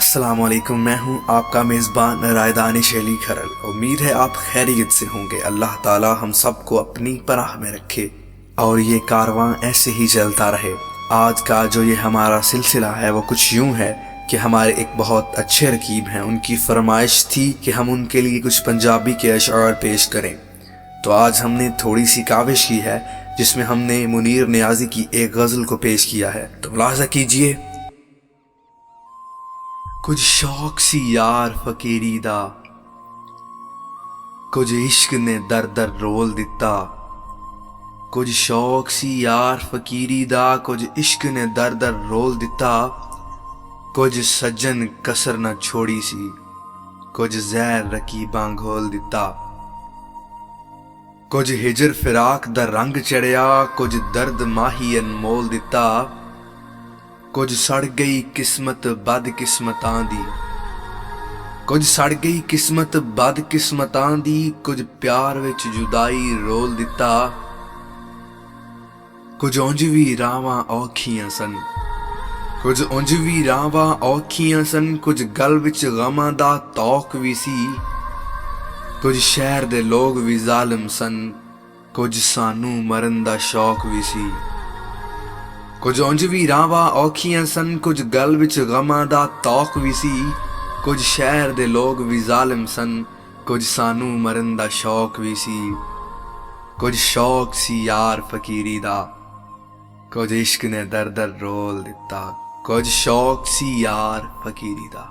अस्सलामुअलैकुम, मैं हूं आपका मेज़बान रायदानी शैली खरल। उम्मीद है आप खैरियत से होंगे। अल्लाह ताला हम सबको अपनी पनाह में रखे और ये कारवां ऐसे ही चलता रहे। आज का जो ये हमारा सिलसिला है वो कुछ यूं है कि हमारे एक बहुत अच्छे रकीब हैं, उनकी फरमाइश थी कि हम उनके लिए कुछ पंजाबी के अशआर पेश करें। तो आज हमने थोड़ी सी काविश की है जिसमें हमने मुनीर नियाज़ी की एक गज़ल को पेश किया है। तो मुलाज़ा कीजिए। कुछ शौक सी यार फकीरी दा, कुछ इश्क ने दर दर रोल दिता। कुछ शौक सी यार फकीरी दा, कुछ इश्क ने दर दर रोल दिता। कुछ सज्जन कसर न छोड़ी सी, कुछ जहर रकीबां घोल दिता। कुछ हिजर फिराक दा रंग चढ़िया, कुछ दर्द माही अनमोल दिता। कुछ सड़ गई किस्मत बदकिस्मतां दी, कुछ सड़ गई किस्मत बदकिस्मतां दी। कुछ प्यार विच जुदाई रोल दिता। कुछ उंज भी रावां औखियां सन, कुछ उंज भी रावां औखियां सन। कुछ गल विच गमां दा तौक भी सी। कुछ शहर दे लोग भी जालिम सन, कुछ सानू मरन दा शौक भी सी। कुछ उंज भी रावां औखियां सन, कुछ गल विच गमां दा तौक भी सी। कुछ शहर दे लोग भी जालिम सन, कुछ सानू मरन दा शौक भी सी। कुछ शौक सी यार फकीरी दा, कुछ इश्क ने दर दर रोल दिता। कुछ शौक सी यार फकीरी दा।